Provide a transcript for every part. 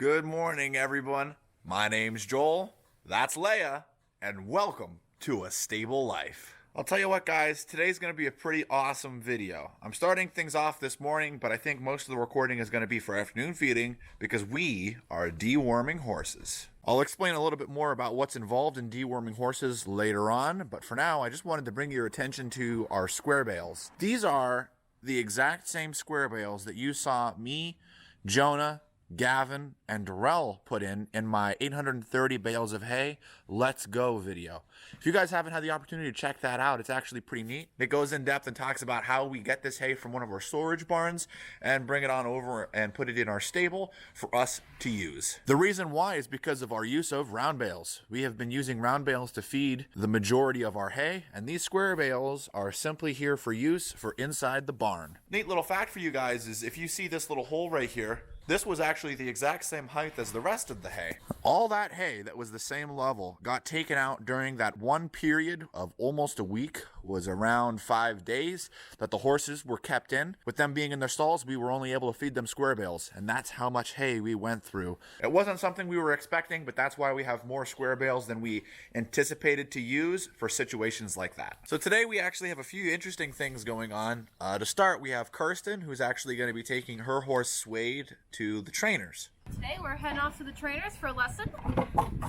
Good morning, everyone. My name's Joel, that's Leia, and welcome to A Stable Life. I'll tell you what, guys, today's going to be a pretty awesome video. I'm starting things off this morning, but I think most of the recording is going to be for afternoon feeding because we are deworming horses. I'll explain a little bit more about what's involved in deworming horses later on, but for now, I just wanted to bring your attention to our square bales. These are the exact same square bales that you saw me, Jonah, Gavin, and Darrell put in my 830 bales of hay Let's Go video. If you guys haven't had the opportunity to check that out, it's actually pretty neat. It goes in depth and talks about how we get this hay from one of our storage barns and bring it on over and put it in our stable for us to use. The reason why is because of our use of round bales. We have been using round bales to feed the majority of our hay, and these square bales are simply here for use for inside the barn. Neat little fact for you guys is if you see this little hole right here, this was actually the exact same height as the rest of the hay. All that hay that was the same level got taken out during that one period of almost a week, was around 5 days, that the horses were kept in. With them being in their stalls, we were only able to feed them square bales, and that's how much hay we went through. It wasn't something we were expecting, but that's why we have more square bales than we anticipated to use for situations like that. So today we actually have a few interesting things going on. To start, we have Kirsten, who's actually going to be taking her horse Suede to the trainers. Today we're heading off to the trainers for a lesson.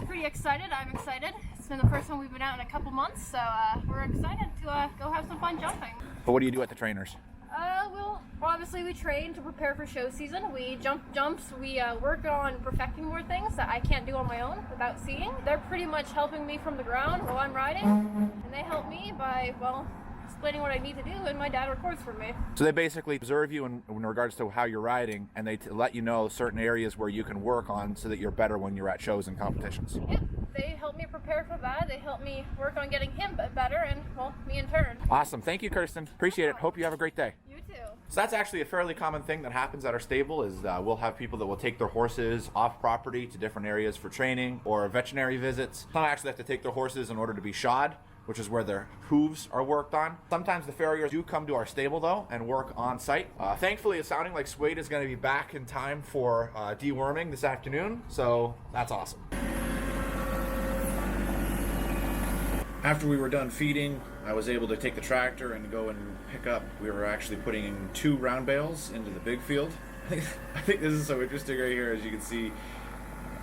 Pretty excited, I'm excited. It's been the first time we've been out in a couple months, so we're excited to go have some fun jumping. But what do you do at the trainers? Well, obviously we train to prepare for show season. We jump jumps, we work on perfecting more things that I can't do on my own without seeing. They're pretty much helping me from the ground while I'm riding, and they help me by, well, explaining what I need to do, and my dad records for me. So they basically observe you in regards to how you're riding, and they let you know certain areas where you can work on so that you're better when you're at shows and competitions. Yeah, they help me prepare for that. They help me work on getting him better, and, well, me in turn. Awesome. Thank you, Kirsten. Appreciate it. Hope you have a great day. You too. So that's actually a fairly common thing that happens at our stable is we'll have people that will take their horses off property to different areas for training or veterinary visits. Some actually have to take their horses in order to be shod, which is where their hooves are worked on. Sometimes the farriers do come to our stable though and work on site. Thankfully, it's sounding like Suede is going to be back in time for deworming this afternoon, so that's awesome. After we were done feeding, I was able to take the tractor and go and pick up. We were actually putting in 2 round bales into the big field. I think this is so interesting right here, as you can see,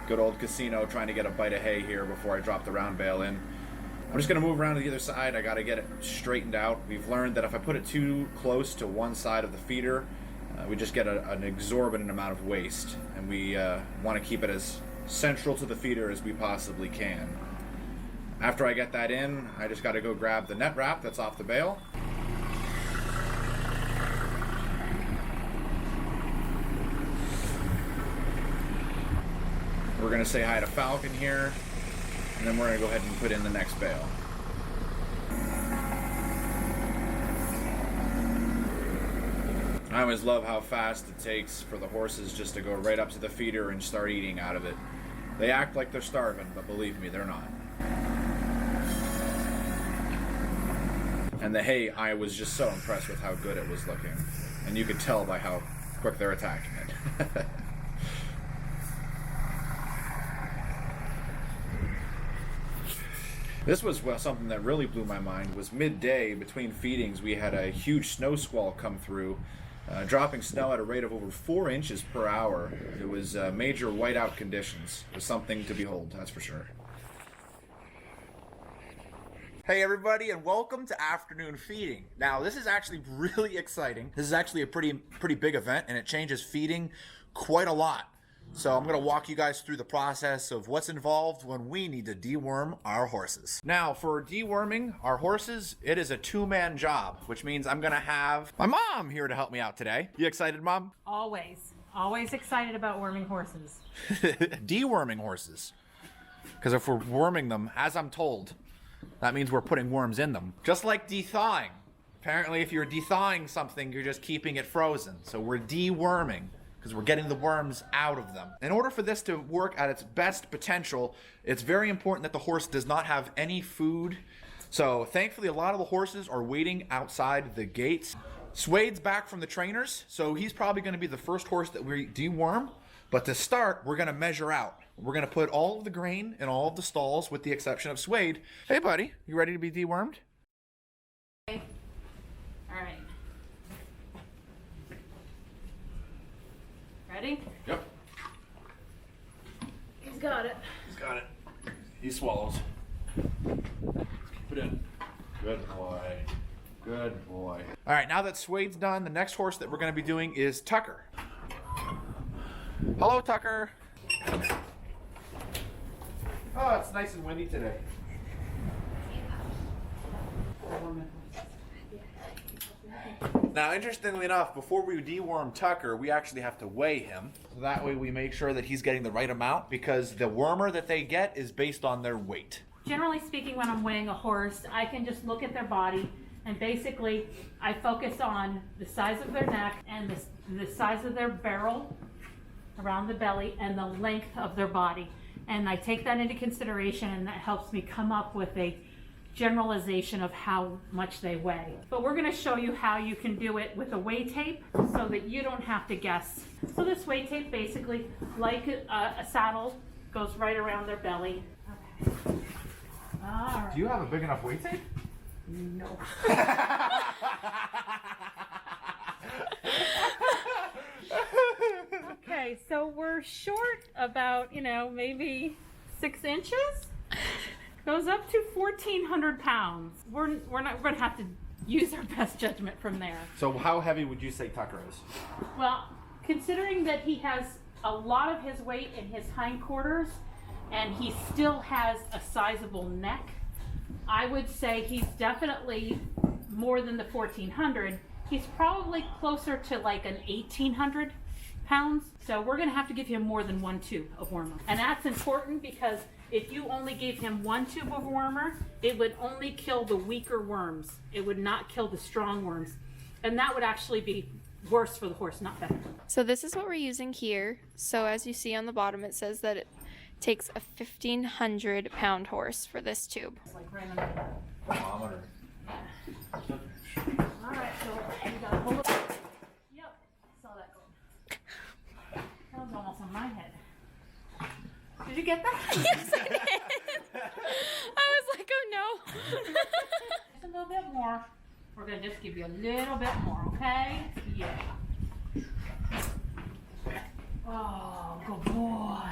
good old casino trying to get a bite of hay here before I drop the round bale in. I'm just gonna move around to the other side. I gotta get it straightened out. We've learned that if I put it too close to one side of the feeder, we just get an exorbitant amount of waste, and we want to keep it as central to the feeder as we possibly can. After I get that in, I just gotta go grab the net wrap that's off the bale. We're gonna say hi to Falcon here, and then we're going to go ahead and put in the next bale. I always love how fast it takes for the horses just to go right up to the feeder and start eating out of it. They act like they're starving, but believe me, they're not. And the hay, I was just so impressed with how good it was looking. And you could tell by how quick they're attacking it. This was something that really blew my mind. Was midday between feedings, we had a huge snow squall come through, dropping snow at a rate of over 4 inches per hour. It was major whiteout conditions. It was something to behold, that's for sure. Hey everybody, and welcome to afternoon feeding. Now this is actually really exciting. This is actually a pretty big event, and it changes feeding quite a lot. So I'm going to walk you guys through the process of what's involved when we need to deworm our horses. Now, for deworming our horses, it is a 2-man job, which means I'm going to have my mom here to help me out today. You excited, Mom? Always excited about worming horses. Deworming horses. Because if we're worming them, as I'm told, that means we're putting worms in them. Just like de-thawing. Apparently, if you're de-thawing something, you're just keeping it frozen. So we're deworming, because we're getting the worms out of them. In order for this to work at its best potential, it's very important that the horse does not have any food. So thankfully, a lot of the horses are waiting outside the gates. Suede's back from the trainers, so he's probably going to be the first horse that we deworm. But to start, we're gonna measure out. We're gonna put all of the grain in all of the stalls with the exception of Suede. Hey buddy, you ready to be dewormed? Okay. All right. Ready? Yep. He's got it. He's got it. He swallows. Keep it in. Good boy. Good boy. All right, now that Suede's done, the next horse that we're gonna be doing is Tucker. Hello, Tucker. Oh, it's nice and windy today. Now, interestingly enough, before we deworm Tucker, we actually have to weigh him. So that way we make sure that he's getting the right amount because the wormer that they get is based on their weight. Generally speaking, when I'm weighing a horse, I can just look at their body and basically I focus on the size of their neck and the size of their barrel around the belly and the length of their body. And I take that into consideration and that helps me come up with a generalization of how much they weigh. But we're going to show you how you can do it with a weigh tape so that you don't have to guess. So this weigh tape basically, like a saddle, goes right around their belly. Okay. All right. Do you have a big enough weight tape? No. Okay, so we're short about, maybe 6 inches. Goes up to 1,400 pounds. We're going to have to use our best judgment from there. So how heavy would you say Tucker is? Well, considering that he has a lot of his weight in his hindquarters and he still has a sizable neck, I would say he's definitely more than the 1,400. He's probably closer to like an 1,800 pounds. So we're going to have to give him more than 1 tube of wormer. And that's important because if you only gave him 1 tube of wormer, it would only kill the weaker worms. It would not kill the strong worms. And that would actually be worse for the horse, not better. So this is what we're using here. So as you see on the bottom, it says that it takes a 1,500 pound horse for this tube. It's like right under the Thermometer. All right, so you gotta hold it. Yep, saw that going. That was almost on my head. Did you get that? Yes, I did. I was like, oh no. Just a little bit more. We're gonna just give you a little bit more, okay? Yeah. Oh, good boy.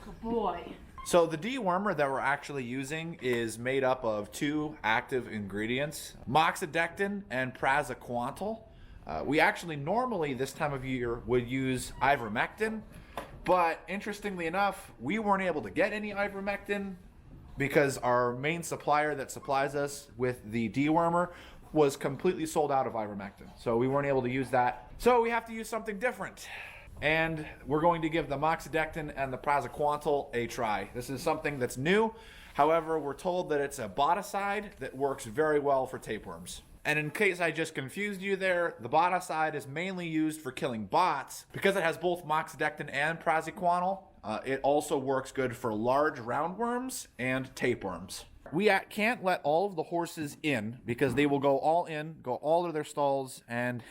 Good boy. So the dewormer that we're actually using is made up of 2 active ingredients, moxidectin and praziquantel. We actually normally this time of year would use ivermectin, but interestingly enough, we weren't able to get any ivermectin because our main supplier that supplies us with the dewormer was completely sold out of ivermectin. So we weren't able to use that. So we have to use something different. And we're going to give the moxidectin and the praziquantel a try. This is something that's new. However, we're told that it's a boticide that works very well for tapeworms. And in case I just confused you there, the boticide is mainly used for killing bots. Because it has both moxidectin and praziquantel, it also works good for large roundworms and tapeworms. We can't let all of the horses in because they will go all in, go all to their stalls, and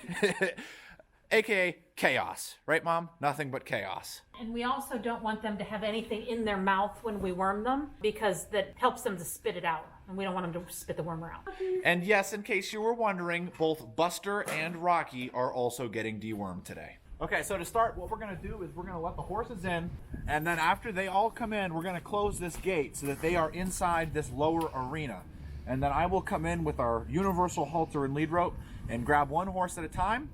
AKA chaos. Right, Mom? Nothing but chaos. And we also don't want them to have anything in their mouth when we worm them because that helps them to spit it out. And we don't want them to spit the wormer out. And yes, in case you were wondering, both Buster and Rocky are also getting dewormed today. Okay, so to start, what we're going to do is we're going to let the horses in, and then after they all come in, we're going to close this gate so that they are inside this lower arena. And then I will come in with our universal halter and lead rope and grab one horse at a time,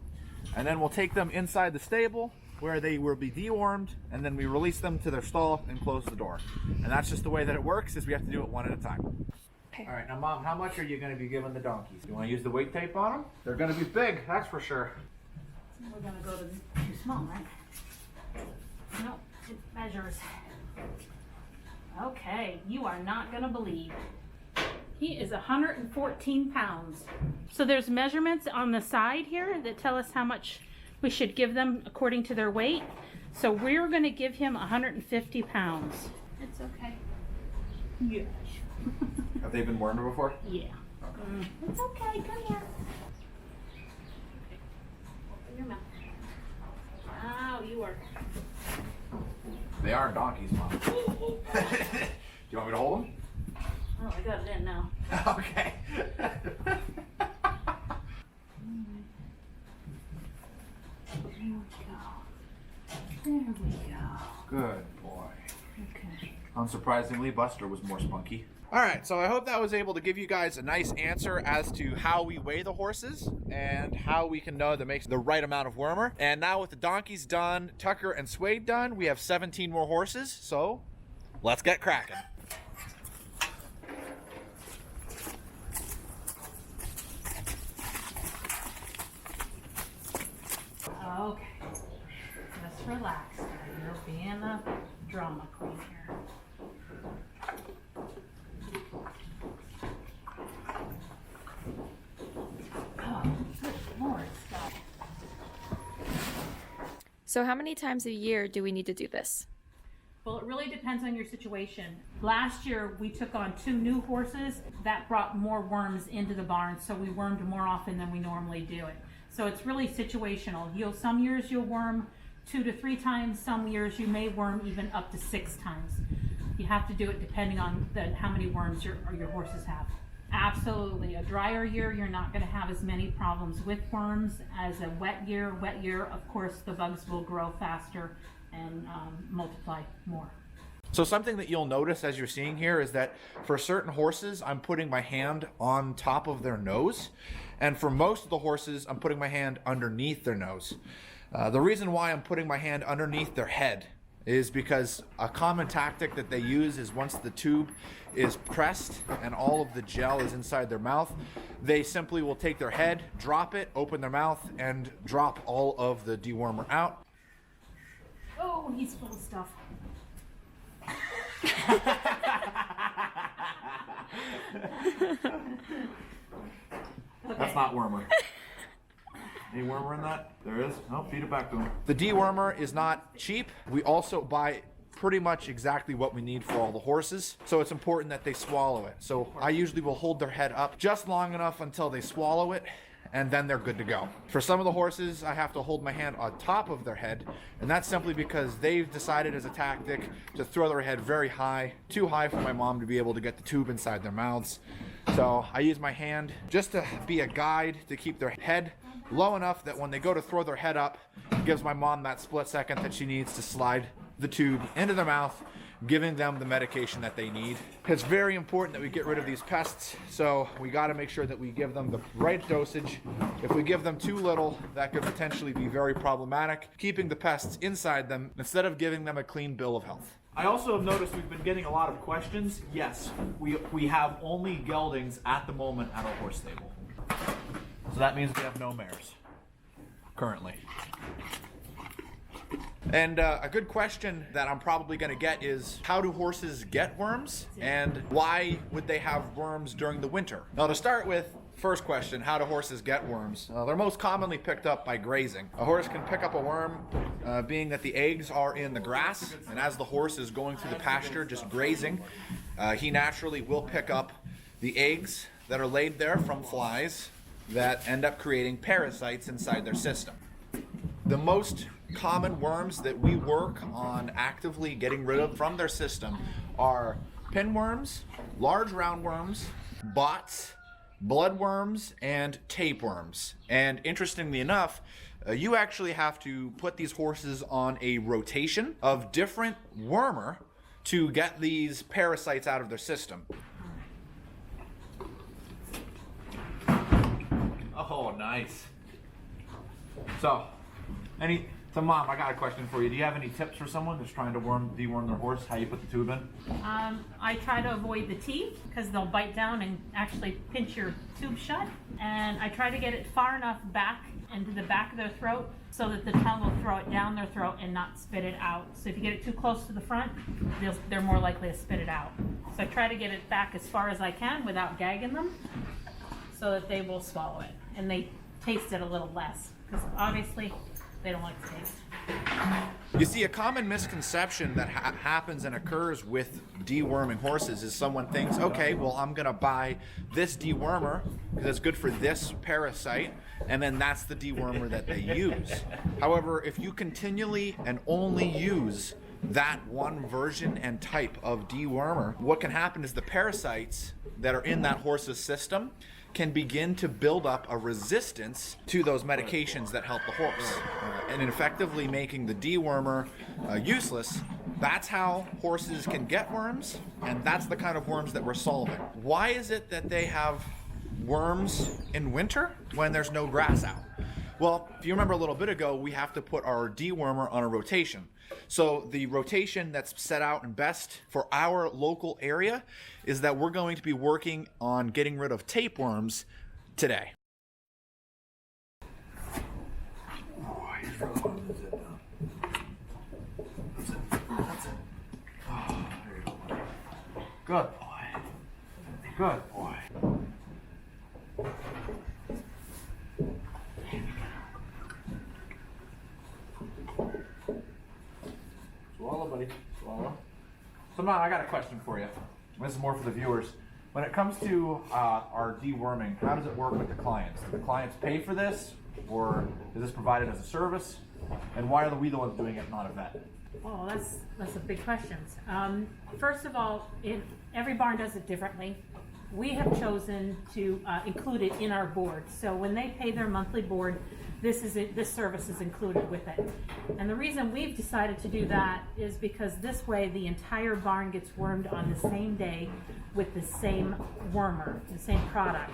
and then we'll take them inside the stable where they will be dewormed, and then we release them to their stall and close the door. And that's just the way that it works, is we have to do it one at a time. Okay. All right, now Mom, how much are you going to be giving the donkeys? You want to use the weight tape on them? They're going to be big, that's for sure. We're gonna go to too small, right? No, it measures. Okay, you are not gonna believe. He is 114 pounds. So there's measurements on the side here that tell us how much we should give them according to their weight. So we're gonna give him 150 pounds. It's okay. Yes. Have they been wormed before? Yeah. Okay. It's okay, come here. Open your mouth. Wow, you are They are donkeys, Mom. Do you want me to hold them? Oh, I got it in now. Okay. There we go. Good boy. Okay. Unsurprisingly, Buster was more spunky. All right, so I hope that was able to give you guys a nice answer as to how we weigh the horses and how we can know that makes the right amount of wormer. And now with the donkeys done, Tucker and Suede done, we have 17 more horses, so let's get cracking. Okay. Just relax. You're being a drama queen here. Oh, good Lord, stop. So how many times a year do we need to do this? Well, it really depends on your situation. Last year, we took on 2 new horses that brought more worms into the barn, so we wormed more often than we normally do it. So it's really situational. Some years you'll worm 2 to 3 times. Some years you may worm even up to 6 times. You have to do it depending on how many worms your horses have. Absolutely. A drier year, you're not going to have as many problems with worms as a wet year. Wet year, of course, the bugs will grow faster and multiply more. So something that you'll notice as you're seeing here is that for certain horses, I'm putting my hand on top of their nose. And for most of the horses, I'm putting my hand underneath their nose. The reason why I'm putting my hand underneath their head is because a common tactic that they use is once the tube is pressed and all of the gel is inside their mouth, they simply will take their head, drop it, open their mouth, and drop all of the dewormer out. Oh, he's full of stuff. That's not wormer. Any wormer in that? There is? No, feed it back to him. The dewormer is not cheap. We also buy pretty much exactly what we need for all the horses. So it's important that they swallow it. So I usually will hold their head up just long enough until they swallow it, and then they're good to go. For some of the horses, I have to hold my hand on top of their head, and that's simply because they've decided as a tactic to throw their head very high, too high for my mom to be able to get the tube inside their mouths. So I use my hand just to be a guide to keep their head low enough that when they go to throw their head up, it gives my mom that split second that she needs to slide the tube into their mouth, giving them the medication that they need. It's very important that we get rid of these pests, so we got to make sure that we give them the right dosage. If we give them too little, that could potentially be very problematic, keeping the pests inside them instead of giving them a clean bill of health. I also have noticed we've been getting a lot of questions. Yes, we have only geldings at the moment at our horse stable. So that means we have no mares currently. And a good question that I'm probably going to get is, how do horses get worms, and why would they have worms during the winter? Now, to start with, first question, how do horses get worms? They're most commonly picked up by grazing. A horse can pick up a worm being that the eggs are in the grass, and as the horse is going through the pasture just grazing, he naturally will pick up the eggs that are laid there from flies that end up creating parasites inside their system. The most common worms that we work on actively getting rid of from their system are pinworms, large roundworms, bots, bloodworms, and tapeworms. And interestingly enough, you actually have to put these horses on a rotation of different wormer to get these parasites out of their system. Oh, nice. So Mom, I got a question for you. Do you have any tips for someone that's trying to deworm their horse, how you put the tube in? I try to avoid the teeth because they'll bite down and actually pinch your tube shut. And I try to get it far enough back into the back of their throat so that the tongue will throw it down their throat and not spit it out. So if you get it too close to the front, they're more likely to spit it out. So I try to get it back as far as I can without gagging them so that they will swallow it. And they taste it a little less because obviously they don't like the taste. You see, a common misconception that happens and occurs with deworming horses is someone thinks, okay, well, I'm going to buy this dewormer because it's good for this parasite, and then that's the dewormer that they use. However, if you continually and only use that one version and type of dewormer, what can happen is the parasites that are in that horse's system can begin to build up a resistance to those medications that help the horse, and effectively making the dewormer useless. That's how horses can get worms, and that's the kind of worms that we're solving. Why is it that they have worms in winter when there's no grass out? Well, if you remember a little bit ago, we have to put our dewormer on a rotation. So the rotation that's set out and best for our local area is that we're going to be working on getting rid of tapeworms today. Good boy. Good boy. Swallow, buddy. Swallow. So now I got a question for you. This is more for the viewers. When it comes to our deworming, how does it work with the clients? Do the clients pay for this, or is this provided as a service? And why are we the ones doing it, not a vet? Oh, that's a big question. First of all, every barn does it differently. We have chosen to include it in our board. So when they pay their monthly board, this service is included with it. And the reason we've decided to do that is because this way the entire barn gets wormed on the same day with the same wormer, the same product.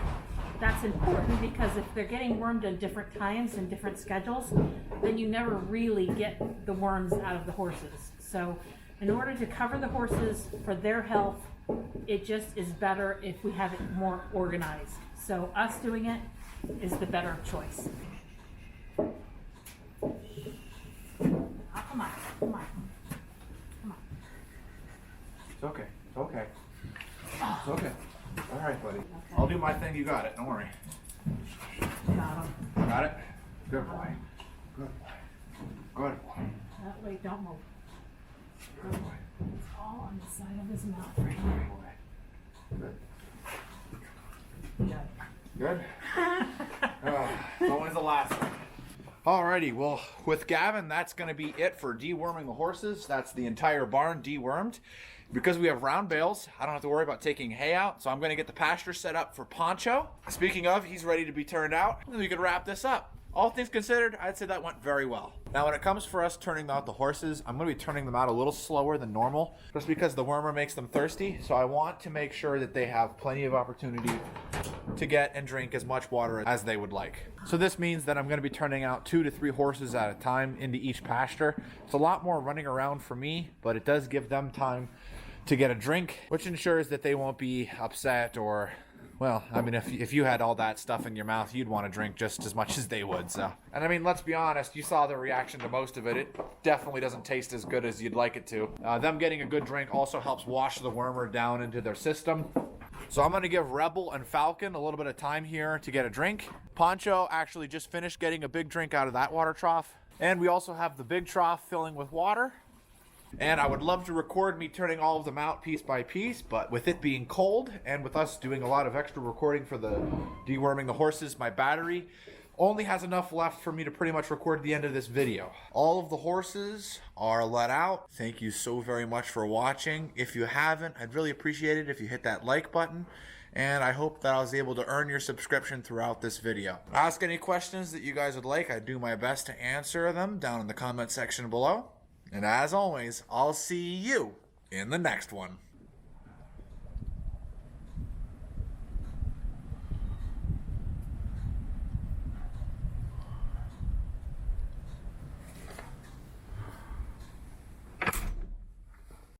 That's important because if they're getting wormed at different times and different schedules, then you never really get the worms out of the horses. So in order to cover the horses for their health, it just is better if we have it more organized. So us doing it is the better choice. Oh, come on, come on, come on. It's okay. It's okay. It's okay. All right, buddy. Okay. I'll do my thing. You got it. Don't worry. Got him. Got it? Good boy. Good boy. Good boy. That way, don't move. Good boy. It's all on the side of his mouth right here. Good. Good? It's always the last one. Alrighty, well, with Gavin, that's going to be it for deworming the horses. That's the entire barn dewormed. Because we have round bales, I don't have to worry about taking hay out, so I'm going to get the pasture set up for Poncho. Speaking of, he's ready to be turned out, and we can wrap this up. All things considered, I'd say that went very well. Now, when it comes for us turning out the horses, I'm going to be turning them out a little slower than normal, just because the wormer makes them thirsty. So I want to make sure that they have plenty of opportunity to get and drink as much water as they would like. So this means that I'm going to be turning out 2 to 3 horses at a time into each pasture. It's a lot more running around for me, but it does give them time to get a drink, which ensures that they won't be upset or, well, I mean, if you had all that stuff in your mouth, you'd want to drink just as much as they would, so. And I mean, let's be honest, you saw the reaction to most of it. It definitely doesn't taste as good as you'd like it to. Them getting a good drink also helps wash the wormer down into their system. So I'm going to give Rebel and Falcon a little bit of time here to get a drink. Poncho actually just finished getting a big drink out of that water trough. And we also have the big trough filling with water. And I would love to record me turning all of them out piece by piece, but with it being cold and with us doing a lot of extra recording for the deworming the horses, my battery only has enough left for me to pretty much record the end of this video. All of the horses are let out. Thank you so very much for watching. If you haven't, I'd really appreciate it if you hit that like button. And I hope that I was able to earn your subscription throughout this video. Ask any questions that you guys would like. I do my best to answer them down in the comment section below. And as always, I'll see you in the next one.